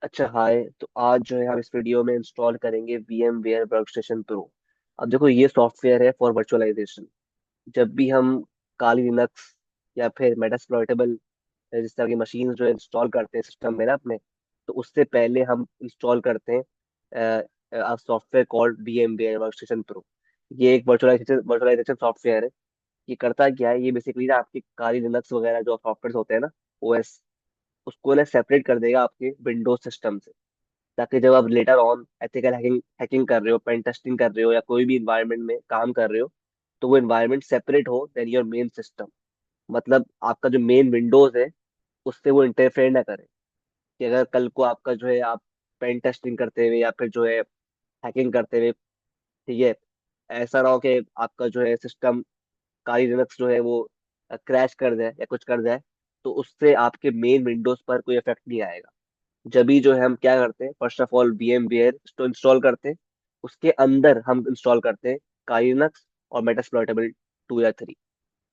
अच्छा हाय। तो आज जो है हम इस वीडियो में इंस्टॉल करेंगे VMware वर्कस्टेशन प्रो। अब देखो ये सॉफ्टवेयर है फॉर वर्चुअलाइजेशन। जब भी हम काली लिनक्स या फिर मेटास्प्लॉइटेबल जिस तरह की मशीन जो इंस्टॉल करते हैं सिस्टम में ना अपने, तो उससे पहले हम इंस्टॉल करते हैं software called VMware workstation pro. ये एक वर्चुअलाइजेशन सॉफ्टवेयर है। ये करता क्या है, ये बेसिकली ना आपकी काली लिनक्स वगैरह जो सॉफ्टवेयर होते हैं ना, OS, उसको ना सेपरेट कर देगा आपके विंडोज सिस्टम से। ताकि जब आप later on ethical hacking hacking कर रहे हो, पेन टेस्टिंग कर रहे हो या कोई भी इन्वायरमेंट में काम कर रहे हो, तो वो इन्वायरमेंट सेपरेट हो देन योर मेन सिस्टम। मतलब आपका जो मेन विंडोज है उससे वो इंटरफेयर ना करे। कि अगर कल को आपका जो है आप पेन टेस्टिंग करते हुए या फिर जो है हैकिंग करते हुए, ठीक है, ऐसा ना हो कि आपका जो है सिस्टम काली लिनक्स जो है वो क्रैश कर जाए या कुछ कर जाए, तो उससे आपके मेन विंडोज पर कोई इफेक्ट नहीं आएगा। जब भी जो है हम क्या करते हैं, फर्स्ट ऑफ ऑल VMware तो इंस्टॉल करते हैं। उसके अंदर हम इंस्टॉल करते हैं काली लिनक्स और मेटास्प्लॉइटेबल 2 या 3।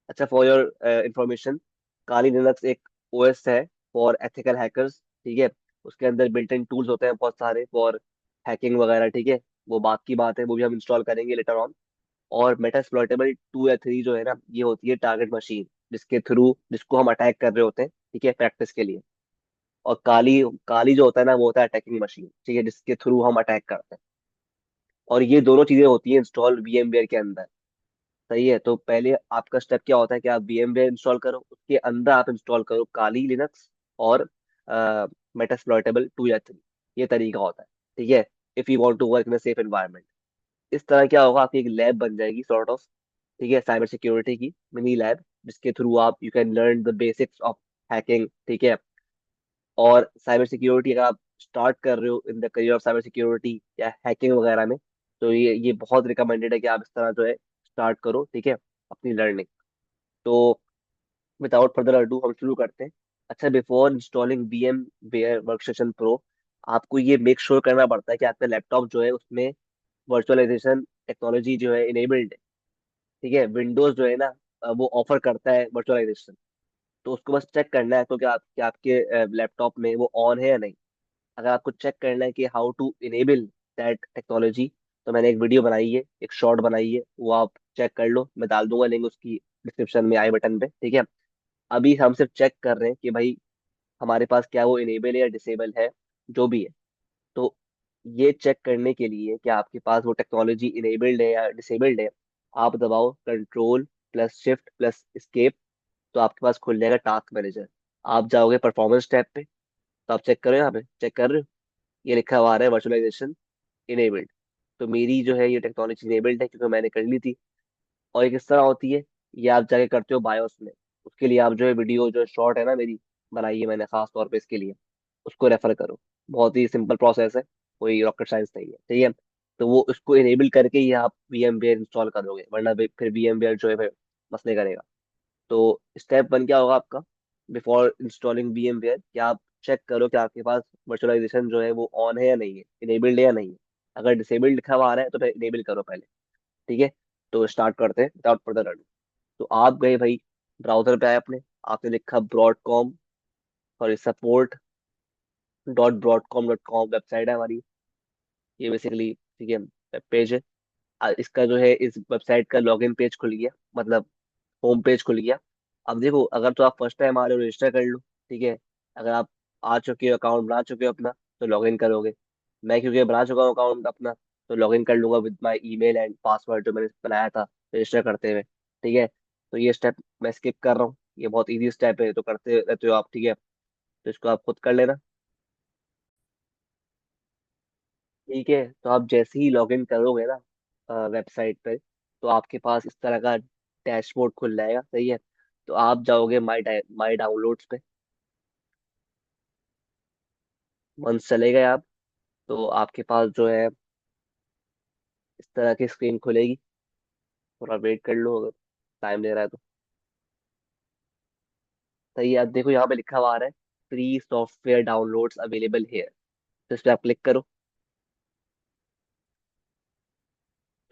अच्छा, for your information, Kali Linux एक OS है फॉर एथिकल हैकर्स, ठीक है। उसके अंदर बिल्ट इन टूल्स होते हैं बहुत सारे फॉर हैकिंग वगैरह, ठीक है। वो बात की बात है, वो भी हम इंस्टॉल करेंगे लेटर ऑन। और मेटास्प्लॉइटेबल 2 या 3 जो है ना, ये होती है टारगेट मशीन, जिसके थ्रू जिसको हम अटैक कर रहे होते हैं, ठीक है, प्रैक्टिस के लिए। और काली काली जो होता है ना, वो होता है अटैकिंग मशीन, ठीक है, जिसके थ्रू हम अटैक करते हैं। और ये दोनों चीजें होती हैं इंस्टॉल VMware के अंदर। सही है। तो पहले आपका स्टेप क्या होता है कि आप VMware इंस्टॉल करो, उसके अंदर आप इंस्टॉल करो काली लिनक्स और मेटास्प्लॉइटेबल 2 या 3। ये तरीका होता है, ठीक है, if you want to work in a safe environment. इस तरह क्या होगा, आपकी एक लैब बन जाएगी सॉर्ट ऑफ, ठीक है, साइबर सिक्योरिटी की मिनी लैब, जिसके थ्रू आप you can learn the basics of hacking, ठीक है। और साइबर सिक्योरिटी अगर आप स्टार्ट कर रहे हो in the career of cyber security या हैकिंग वगैरह में, तो ये बहुत रिकमेंडेड है कि आप इस तरह जो है स्टार्ट करो, ठीक है, अपनी लर्निंग। तो विदाउट फर्दर अडू हम शुरू करते हैं। अच्छा, before installing VMware workstation pro, आपको ये मेक श्योर करना पड़ता है कि आपका लैपटॉप जो है उसमें वर्चुअलाइजेशन टेक्नोलॉजी जो है इनेबल्ड है, ठीक है। विंडोज जो है ना, वो ऑफर करता है वर्चुअलाइजेशन। तो उसको बस चेक करना है तो कि आपके लैपटॉप में वो ऑन है या नहीं। अगर आपको चेक करना है कि how to enable that technology, तो मैंने एक वीडियो बनाई है, एक शॉर्ट बनाई है, वो आप चेक कर लो, मैं डाल दूंगा लिंक उसकी डिस्क्रिप्शन में, आई बटन पे, ठीक है। अभी हम सिर्फ चेक कर रहे हैं कि भाई हमारे पास क्या वो इनेबल है या डिसेबल है, जो भी है। तो ये चेक करने के लिए कि आपके पास वो टेक्नोलॉजी इनेबल्ड है या डिसेबल्ड है, आप दबाओ कंट्रोल+Shift+Escape। तो आपके पास खुल जाएगा टास्क मैनेजर। आप जाओगे परफॉर्मेंस टैब पे, तो आप चेक करो, यहाँ पे चेक कर रहे हो, ये लिखा हुआ आ रहा है वर्चुअलाइजेशन इनेबल्ड। तो मेरी जो है ये टेक्नोलॉजी इनेबल्ड है क्योंकि मैंने कर ली थी। और ये किस तरह होती है, ये आप जाके करते हो बायोस में। उसके लिए आप जो है वीडियो जो शॉर्ट है ना मेरी, बनाई है मैंने खास तौर पे इसके लिए, उसको रेफर करो। बहुत ही सिंपल प्रोसेस है, कोई रॉकेट साइंस नहीं है, ठीक है। तो वो उसको इनेबल करके ही आप VMware इंस्टॉल करोगे, वरना फिर VMware जो है फिर मसले करेगा। तो स्टेप 1 क्या होगा आपका, बिफोर इंस्टॉलिंग VMware, कि आप चेक करो कि आपके पास वर्चुअलाइजेशन जो है वो ऑन है या नहीं है, इनेबल्ड है या नहीं है। अगर डिसेबल्ड लिखा हुआ आ रहा है तो फिर इनेबल करो पहले, ठीक है। तो स्टार्ट करते हैं विदाउट फर्दर अडू। तो आप गए भाई, ब्राउजर पे आए अपने, आपने लिखा ब्रॉडकॉम, सॉरी, support.broadcom.com वेबसाइट है हमारी, ये बेसिकली, ठीक है, वेब पेज है। इसका जो है इस वेबसाइट का लॉगिन पेज खुल गया, मतलब होम पेज खुल गया। अब देखो, अगर तो आप फर्स्ट टाइम आ रहे हो रजिस्टर कर लो, ठीक है। अगर आप आ चुके हो, अकाउंट बना चुके हो अपना, तो लॉगिन करोगे। मैं क्योंकि बना चुका हूँ अकाउंट अपना, तो लॉगिन कर लूंगा with my email and password जो मैंने बनाया था रजिस्टर करते हुए, ठीक है। तो ये स्टेप मैं स्किप कर रहा हूँ, ये बहुत इजी स्टेप है, तो करते रहते हो आप, ठीक है। तो इसको आप खुद कर लेना, ठीक है। तो आप जैसे ही लॉगिन करोगे ना वेबसाइट पे, तो आपके पास इस तरह का डैशबोर्ड खुल जाएगा, सही है। तो आप जाओगे माई डाउनलोड्स पे। वंस चले गए आप, तो आपके पास जो है इस तरह की स्क्रीन खुलेगी। थोड़ा वेट कर लो अगर टाइम ले रहा है तो। सही है, अब देखो यहाँ पे लिखा हुआ आ रहा है free software downloads available hair. तो इस पे आप क्लिक करो।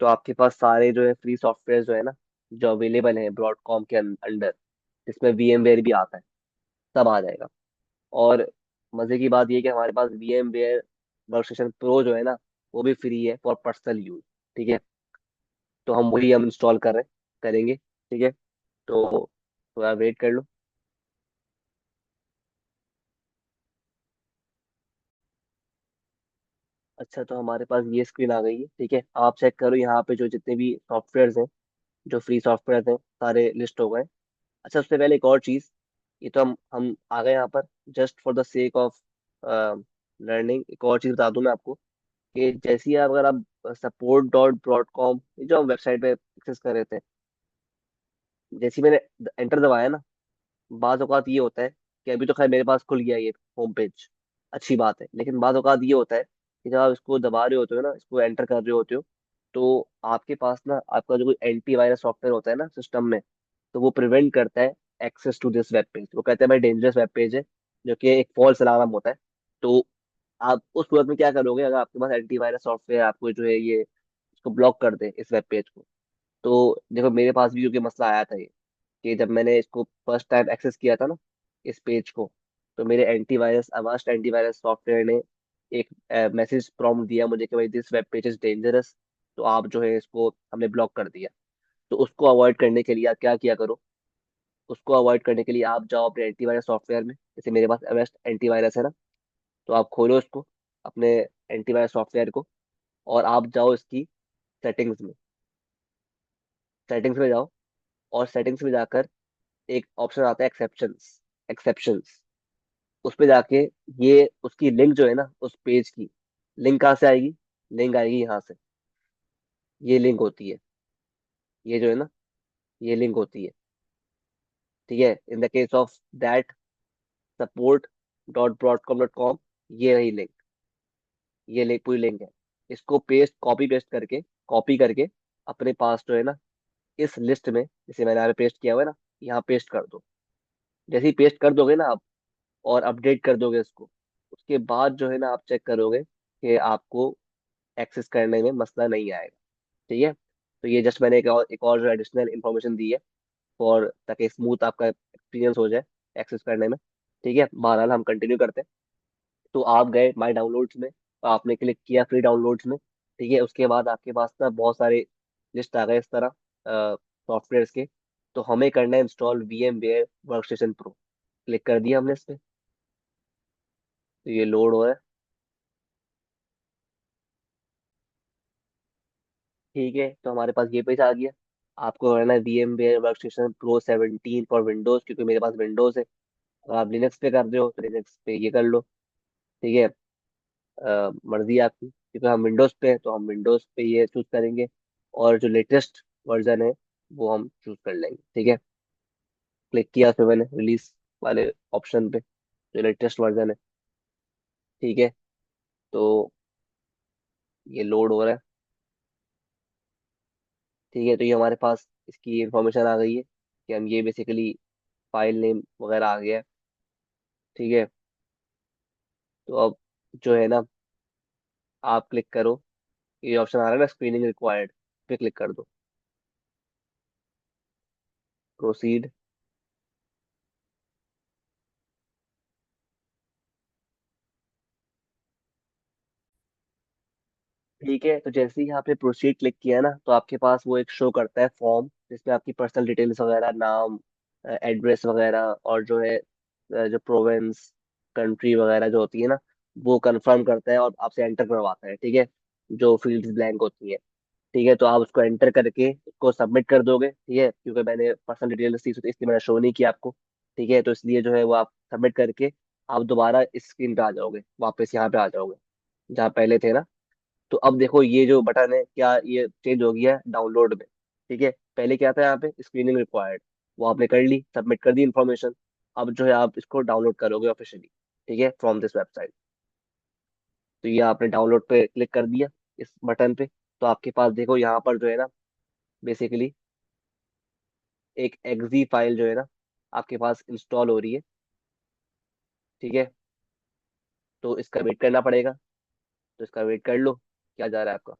तो आपके पास सारे जो है फ्री सॉफ्टवेयर जो है ना, जो अवेलेबल है ब्रॉडकॉम के अंडर, जिसमें VMware भी आता है, सब आ जाएगा। और मजे की बात ये है कि हमारे पास VMware वर्कस्टेशन प्रो जो है ना, वो भी फ्री है फॉर पर्सनल यूज। ठीक है, तो हम इंस्टॉल कर रहे हैं, करेंगे। ठीक है, तो थोड़ा वेट कर लो। अच्छा, तो हमारे पास ये स्क्रीन आ गई है। ठीक है, आप चेक करो यहाँ पे जो जितने भी सॉफ्टवेयर हैं, जो फ्री सॉफ्टवेयर हैं, सारे लिस्ट हो गए। अच्छा, उससे पहले एक और चीज़, ये तो हम आ गए यहाँ पर just for the sake of learning. एक और चीज़ बता दूं मैं आपको कि जैसे ही अगर आप support.broadcom, ये जो हम वेबसाइट पे एक्सेस कर रहे थे, जैसे ही मैंने एंटर दबाया ना, बाज़ औक़ात ये होता है कि अभी तो खैर मेरे पास खुल गया ये होम पेज, अच्छी बात है। लेकिन बाज़ औक़ात ये होता है कि जब आप इसको दबा रहे होते हो ना, इसको एंटर कर रहे होते हो, तो आपके पास ना आपका जो कोई एंटीवायरस सॉफ्टवेयर होता है ना सिस्टम में, तो वो प्रिवेंट करता है access to this web page. वो कहते हैं भाई डेंजरस वेब पेज है, जो कि एक फॉल्स अलार्म होता है। तो आप उस सूरत में क्या करोगे, अगर आपके पास एंटीवायरस सॉफ्टवेयर आपको जो है ये इसको ब्लॉक कर दे इस वेब पेज को। तो देखो मेरे पास भी क्योंकि मसला आया था ये, कि जब मैंने इसको फर्स्ट टाइम एक्सेस किया था ना, इस पेज को, तो मेरे एंटीवायरस अवास्ट एंटीवायरस सॉफ्टवेयर ने एक मैसेज प्रॉम्प्ट दिया मुझे कि भाई this web page is dangerous, तो आप जो है इसको हमने ब्लॉक कर दिया। तो उसको अवॉइड करने के लिए आप क्या किया करो, उसको अवॉइड करने के लिए आप जाओ अपने एंटीवायरस सॉफ्टवेयर में, जैसे मेरे पास अवेस्ट एंटीवायरस है ना, तो आप खोलो उसको, अपने एंटीवायरस सॉफ्टवेयर को, और आप जाओ इसकी सेटिंग्स में, सेटिंग्स में जाओ, और सेटिंग्स में जाकर एक ऑप्शन आता है एक्सेप्शंस, एक्सेप्शंस, उस पे जाके ये उसकी लिंक जो है ना उस पेज की, लिंक कहाँ से आएगी, लिंक आएगी यहाँ से। ये लिंक होती है, ये जो है ना, ये लिंक होती है। ठीक है, in the case of that support.broadcom.com, ये रही लिंक, ये लिंक पूरी लिंक है। इसको पेस्ट कॉपी करके अपने पास जो है ना इस लिस्ट में, जैसे मैंने यहाँ पे पेस्ट किया हुआ है ना, यहाँ पेस्ट कर दो। जैसे ही पेस्ट कर दोगे ना आप, और अपडेट कर दोगे इसको, उसके बाद जो है ना आप चेक करोगे कि आपको एक्सेस करने में मसला नहीं आएगा। ठीक है, तो ये जस्ट मैंने एक और जो एडिशनल इन्फॉर्मेशन दी है, फॉर ताकि स्मूथ आपका एक्सपीरियंस हो जाए एक्सेस करने में। ठीक है, बहरहाल हम कंटिन्यू करते हैं। तो आप गए माई डाउनलोड्स में, आपने क्लिक किया फ्री डाउनलोड्स में। ठीक है, उसके बाद आपके पास ना बहुत सारे लिस्ट आ गए इस तरह सॉफ्टवेयर के। तो हमें करना है install VMware workstation pro. Click कर दिया हमने इस पे, तो ये लोड हो रहा है। ठीक है, तो हमारे पास ये पेज आ गया। आपको करना है VMware workstation pro 17 for Windows, क्योंकि मेरे पास विंडोज है। अगर आप लिनक्स पे कर रहे हो तो लिनक्स पे ये कर लो। ठीक है, मर्जी है आपकी, क्योंकि हम विंडोज पे हैं तो हम विंडोज पे ये चूज करेंगे, और जो लेटेस्ट वर्जन है वो हम चूज कर लेंगे। ठीक है, क्लिक किया फिर मैंने रिलीज वाले ऑप्शन पे, जो लेटेस्ट वर्जन है। ठीक है, तो ये लोड हो रहा है। ठीक है, तो ये हमारे पास इसकी इंफॉर्मेशन आ गई है कि हम ये बेसिकली फाइल नेम वगैरह आ गया है। ठीक है, तो अब जो है ना, आप क्लिक करो, ये ऑप्शन आ रहा है ना स्क्रीनिंग रिक्वायर्ड, पे क्लिक कर दो, प्रोसीड। ठीक है, तो जैसे ही यहाँ पे प्रोसीड क्लिक किया ना, तो आपके पास वो एक शो करता है फॉर्म, जिसमें आपकी पर्सनल डिटेल्स वगैरह, नाम, एड्रेस वगैरह, और जो है जो प्रोविंस, कंट्री वगैरह जो होती है ना, वो कंफर्म करता है और आपसे एंटर करवाता है। ठीक है, जो फील्ड्स ब्लैंक होती है। ठीक है, तो आप उसको एंटर करके उसको सबमिट कर दोगे। ठीक है, क्योंकि मैंने पर्सनल डिटेल्स दी थी, इसलिए मैंने शो नहीं किया आपको। ठीक है, तो इसलिए जो है वो आप सबमिट करके आप दोबारा इस स्क्रीन पे आ जाओगे, वापस यहाँ पे आ जाओगे जहाँ पहले थे ना। तो अब देखो ये जो बटन है, क्या ये चेंज हो गया है डाउनलोड में। ठीक है, पहले क्या था यहाँ पे स्क्रीनिंग रिक्वायर्ड, वो आपने कर ली, सबमिट कर दी इन्फॉर्मेशन। अब जो है आप इसको डाउनलोड करोगे ऑफिशियली, ठीक है, फ्रॉम दिस वेबसाइट। तो ये आपने डाउनलोड पे क्लिक कर दिया, इस बटन पे। तो आपके पास देखो यहाँ पर जो है ना, बेसिकली एक एक्जी फाइल जो है ना आपके पास इंस्टॉल हो रही है। ठीक है, तो इसका वेट करना पड़ेगा, तो इसका वेट कर लो। क्या जा रहा है आपका?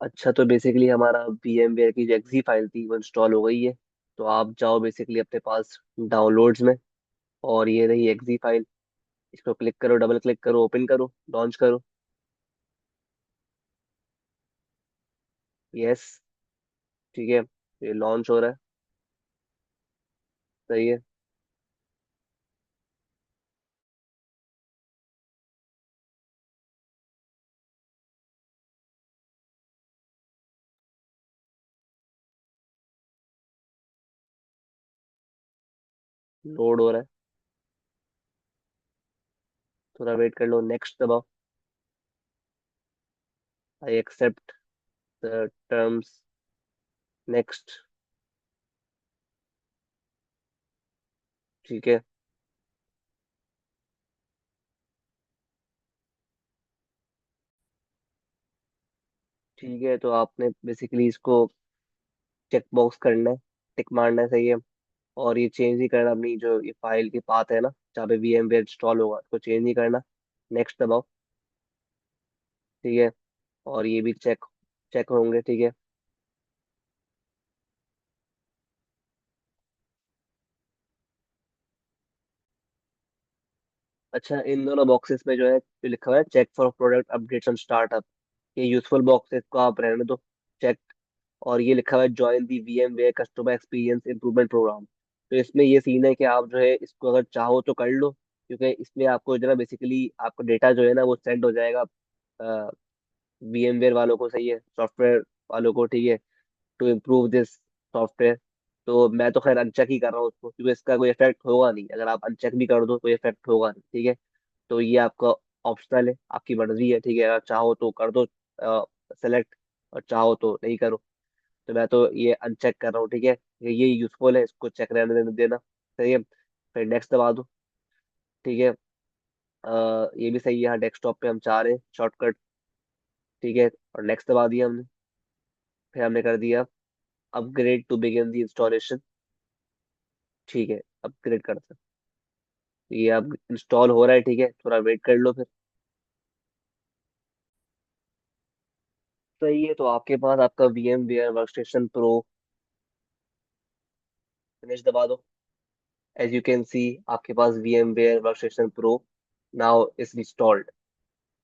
अच्छा, तो बेसिकली हमारा VMware की जो एक्जी फाइल थी वो इंस्टॉल हो गई है। तो आप जाओ बेसिकली अपने पास डाउनलोड्स में, और ये रही एक्जी फाइल। इसको क्लिक करो, डबल क्लिक करो, ओपन करो, लॉन्च करो। यस। ठीक है, ये लॉन्च हो रहा है। सही है। लोड हो रहा है, थोड़ा वेट कर लो, नेक्स्ट दबाओ। I accept the terms. Next. ठीक है। ठीक है, तो आपने बेसिकली इसको चेक बॉक्स करना है, टिक मारना है। सही है। और ये चेंज नहीं करना, अपनी जो ये फाइल की पाथ है ना, जहाँ पे VMware इंस्टॉल होगा, उसको चेंज नहीं करना। नेक्स्ट दबाओ। ठीक है। और ये भी चेक चेक होंगे। ठीक है। अच्छा, इन दोनों बॉक्सेस में जो है, जो लिखा हुआ है check for product updates on startup, ये यूजफुल बॉक्सेस को आप रहने दो चेक। और ये लिखा हुआ है join the VMware customer experience improvement program, तो इसमें ये सीन है कि आप जो है इसको अगर चाहो तो कर लो, क्योंकि इसमें आपको जो है बेसिकली आपका डेटा जो है ना वो सेंड हो जाएगा VMware वालों को। सही है, सॉफ्टवेयर वालों को। ठीक है, टू इम्प्रूव दिस सॉफ्टवेयर। तो मैं तो खैर अनचेक ही कर रहा हूँ उसको, क्योंकि इसका कोई इफेक्ट होगा नहीं, अगर आप अनचेक भी कर दो कोई इफेक्ट होगा नहीं। ठीक है। तो ये आपका ऑप्शनल है, आपकी मर्जी है। ठीक है, अगर चाहो तो कर दो सेलेक्ट, और चाहो तो नहीं करो। तो मैं तो ये अनचेक कर रहा हूँ। ठीक है, ये यूजफुल है, इसको चेक रहने देना। सही है, फिर नेक्स्ट दबा दो। ठीक है। ये भी सही है, यहाँ डेस्कटॉप पे हम चाह रहे हैं शॉर्टकट। ठीक है, और नेक्स्ट दबा दिया हमने। फिर हमने कर दिया upgrade to begin the installation. ठीक है, अपग्रेड करते हैं। ये अब इंस्टॉल हो रहा है। ठीक है, थोड़ा वेट कर लो फिर। सही है, तो आपके पास आपका VMware वर्कस्टेशन प्रो फिनिश दबा दो। एज यू कैन सी, आपके पास VMware workstation pro now is installed.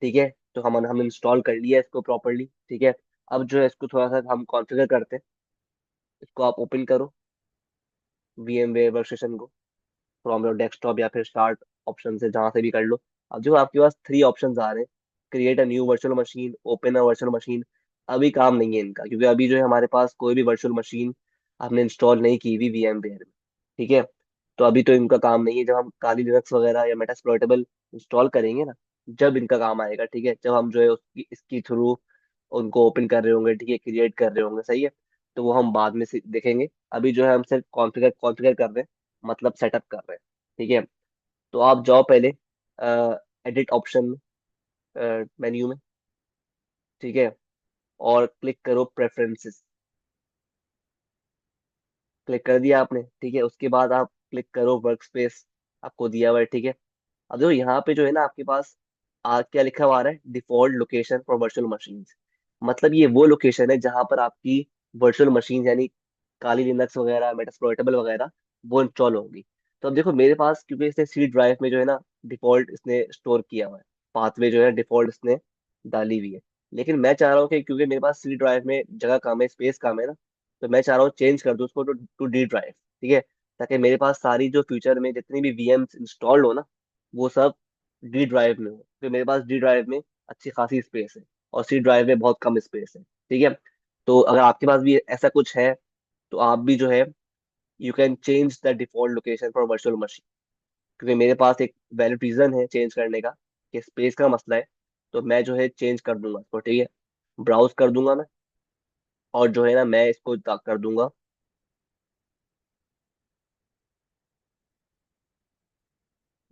ठीक है, तो हम इंस्टॉल कर लिया इसको प्रॉपरली। ठीक है, अब जो है इसको थोड़ा सा हम कॉन्फ़िगर करते हैं। इसको आप ओपन करो VMware वर्कस्टेशन को, फ्रॉम योर डेस्कटॉप या फिर स्टार्ट ऑप्शन से, जहाँ से भी कर लो। अब जो आपके पास थ्री ऑप्शंस आ रहे हैं, create a new virtual machine, open a virtual machine, अभी काम नहीं है इनका, क्योंकि अभी जो है हमारे पास कोई भी वर्चुअल मशीन हमने इंस्टॉल नहीं की हुई VMware में। ठीक है, तो अभी तो इनका काम नहीं है। जब हम काली लिनक्स वगैरह या मेटास्प्लॉइटेबल इंस्टॉल करेंगे ना, जब इनका काम आएगा। ठीक है, जब हम जो है उसकी इसकी थ्रू उनको ओपन कर रहे होंगे, ठीक है, क्रिएट कर रहे होंगे। सही है, तो वो हम बाद में से देखेंगे। अभी जो है हम सिर्फ कॉन्फ़िगर कॉन्फ़िगर कर रहे हैं, मतलब सेटअप कर रहे हैं। ठीक है, तो आप जाओ पहले एडिट ऑप्शन में, मेन्यू में। ठीक है, और क्लिक करो प्रेफरेंसेस। क्लिक कर दिया आपने। ठीक है, उसके बाद आप क्लिक करो वर्क स्पेस, आपको दिया हुआ है। ठीक है, अब देखो यहाँ पे जो है ना आपके पास क्या लिखा हुआ आ रहा है, default location for virtual machine. मतलब ये वो लोकेशन है जहाँ पर आपकी वर्चुअल मशीन, यानी काली लिनक्स वगैरह, मेटास्प्लॉइटेबल वगैरह, वो इंस्टॉल होंगी। तो अब देखो मेरे पास, क्योंकि इसने सी ड्राइव में जो है ना डिफॉल्ट इसने स्टोर किया हुआ है, पाथवे जो है डिफॉल्ट इसने डाली हुई है। लेकिन मैं चाह रहा हूँ कि क्योंकि मेरे पास सी ड्राइव में जगह कम है, स्पेस कम है ना, तो मैं चाह रहा हूँ चेंज कर दूँ उसको टू डी ड्राइव। ठीक है, ताकि मेरे पास सारी जो फ्यूचर में जितनी भी VMs इंस्टॉल्ड हो ना, वो सब डी ड्राइव में हो, क्योंकि मेरे पास डी ड्राइव में अच्छी खासी स्पेस है, और सी ड्राइव में बहुत कम स्पेस है। ठीक है, तो अगर आपके पास भी ऐसा कुछ है, तो आप भी जो है you can change the default location for virtual machine, क्योंकि मेरे पास एक वैलिड रीजन है चेंज करने का, कि स्पेस का मसला है। तो मैं जो है चेंज कर दूंगा इसको। ठीक है, ब्राउज कर दूंगा मैं, और जो है ना मैं इसको कर दूंगा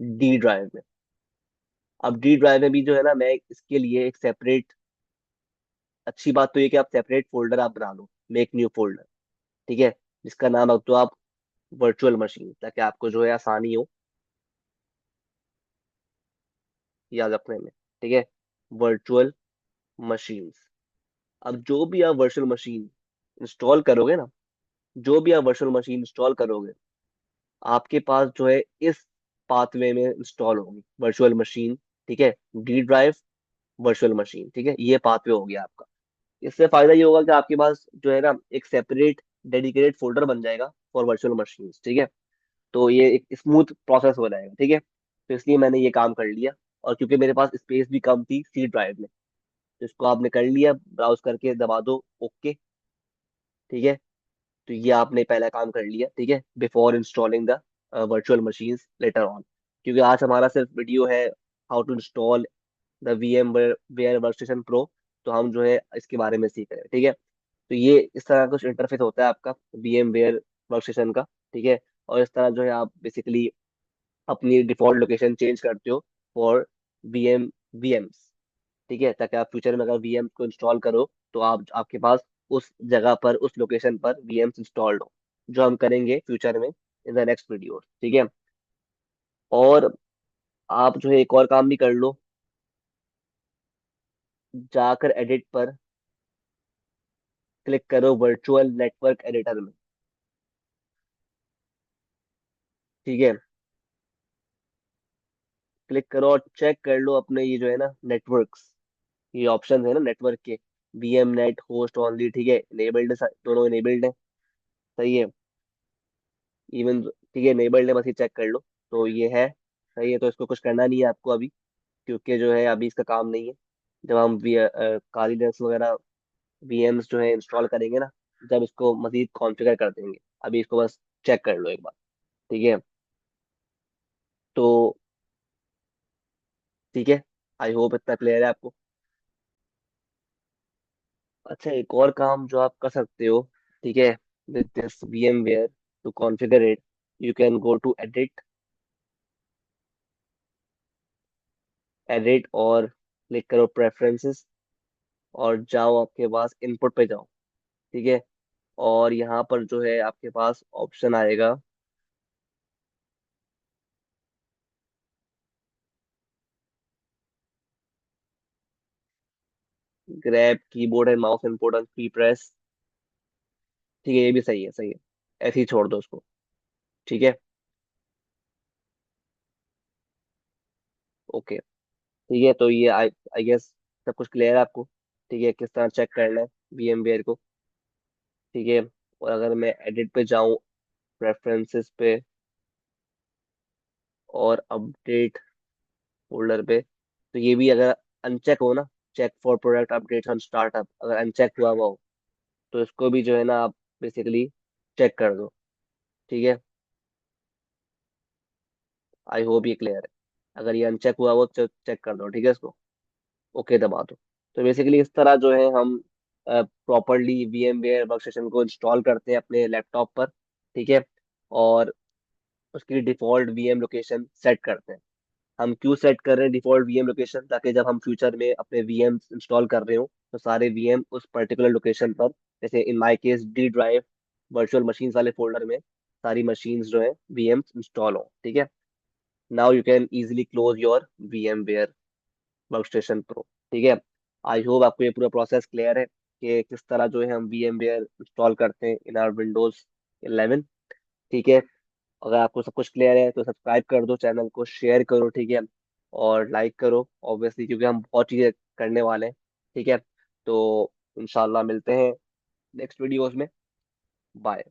डी ड्राइव में। अब डी ड्राइव में भी जो है ना, मैं इसके लिए एक सेपरेट, अच्छी बात तो ये कि आप सेपरेट फोल्डर आप बना लो, मेक न्यू फोल्डर। ठीक है, जिसका नाम रख दो आप वर्चुअल मशीन, ताकि आपको जो है आसानी हो याद रखने में। ठीक है, वर्चुअल मशीन्स। अब जो भी आप वर्चुअल मशीन इंस्टॉल करोगे ना, जो भी आप वर्चुअल मशीन इंस्टॉल करोगे, आपके पास जो है इस पाथवे में इंस्टॉल होगी वर्चुअल मशीन। ठीक है, डी ड्राइव, वर्चुअल मशीन, ठीक है, ये पाथवे हो गया आपका। इससे फायदा ये होगा कि आपके पास जो है ना एक सेपरेट डेडिकेटेड फोल्डर बन जाएगा फॉर वर्चुअल मशीन। ठीक है, तो ये एक स्मूथ प्रोसेस हो जाएगा। ठीक है, तो इसलिए मैंने ये काम कर लिया। और क्योंकि मेरे पास स्पेस भी कम थी सी ड्राइव में, तो इसको आपने कर लिया, ब्राउज करके दबा दो ओके। ठीक है, तो ये आपने पहला काम कर लिया। ठीक है, before installing the virtual machines later on. क्योंकि आज हमारा सिर्फ वीडियो है how to install the VMware workstation pro, तो हम जो है इसके बारे में सीख रहे हैं। ठीक है, तो ये इस तरह का कुछ इंटरफेस होता है आपका वी एम वेयर वर्कस्टेशन का। ठीक है, और इस तरह जो है आप बेसिकली अपनी डिफॉल्ट लोकेशन चेंज करते हो फॉर वी एम्स। ठीक है, ताकि आप फ्यूचर में अगर वीएम को इंस्टॉल करो तो आप आपके पास उस जगह पर, उस लोकेशन पर वीएम्स इंस्टॉल्ड हो, जो हम करेंगे फ्यूचर में इन द नेक्स्ट वीडियो। ठीक है, और आप जो है एक और काम भी कर लो, जाकर एडिट पर क्लिक करो वर्चुअल नेटवर्क एडिटर में। ठीक है, क्लिक करो और चेक कर लो अपने ये जो है ना नेटवर्क्स, ये ऑप्शन है ना नेटवर्क के, वीएम नेट होस्ट ओनली। ठीक है, इनेबल्ड है, दोनों इनेबल्ड है। सही है, इवन, ठीक है, नेबल्ड है, बस ये चेक कर लो। तो ये है सही है, तो इसको कुछ करना नहीं है आपको अभी, क्योंकि जो है अभी इसका काम नहीं है। जब हम काली लिनक्स वगैरह वीएम्स जो है इंस्टॉल करेंगे ना, जब इसको मजीद कॉन्फ़िगर कर देंगे। अभी इसको बस चेक कर लो एक बार। ठीक है, तो ठीक है, आई होप इतना क्लियर है आपको। अच्छा, एक और काम जो आप कर सकते हो, ठीक है, with this VMware to configure it, you can go to edit, edit और क्लिक करो प्रेफरेंसेस, और जाओ आपके पास इनपुट पे जाओ। ठीक है, और यहाँ पर जो है आपके पास ऑप्शन आएगा grab keyboard and mouse input और की प्रेस। ठीक है, ये भी सही है, सही है, ऐसे ही छोड़ दो उसको। ठीक है, ओके, ठीक है, तो ये आई आई गेस सब कुछ क्लियर है आपको। ठीक है, किस तरह चेक करना है VMware को। ठीक है, और अगर मैं एडिट पे जाऊं, प्रेफरेंसेस पे, और अपडेट फोल्डर पे, तो ये भी अगर अनचेक हो ना, check for product updates on startup, अगर अनचेक हुआ हुआ हो, तो इसको भी जो है ना आप बेसिकली चेक कर दो। ठीक है, आई होप ये क्लियर है। अगर ये अनचेक हुआ वो चेक कर दो। ठीक है, इसको ओके दबा दो। तो बेसिकली इस तरह जो है हम प्रॉपरली VMware वर्कस्टेशन को इंस्टॉल करते हैं अपने लैपटॉप पर। ठीक है, और उसकी डिफॉल्ट वीएम लोकेशन सेट करते हैं। हम क्यों सेट कर रहे हैं डिफॉल्ट वीएम लोकेशन, ताकि जब हम फ्यूचर में अपने वीएम इंस्टॉल कर रहे हो तो सारे वीएम उस पर्टिकुलर लोकेशन पर, जैसे in my case D drive virtual machines वाले फोल्डर में, सारी मशीन्स जो है वीएम इंस्टॉल हो। ठीक है, now you can easily close your VMware workstation pro. ठीक है, आई होप आपको ये पूरा प्रोसेस क्लियर है कि किस तरह जो है हम VMware इंस्टॉल करते हैं इन आवर विंडोज 11। ठीक है, अगर आपको सब कुछ क्लियर है तो सब्सक्राइब कर दो चैनल को, शेयर करो। ठीक है, और लाइक करो ऑब्वियसली, क्योंकि हम बहुत चीज़ें करने वाले हैं। ठीक है, तो इंशाल्लाह मिलते हैं नेक्स्ट वीडियोस में। बाय।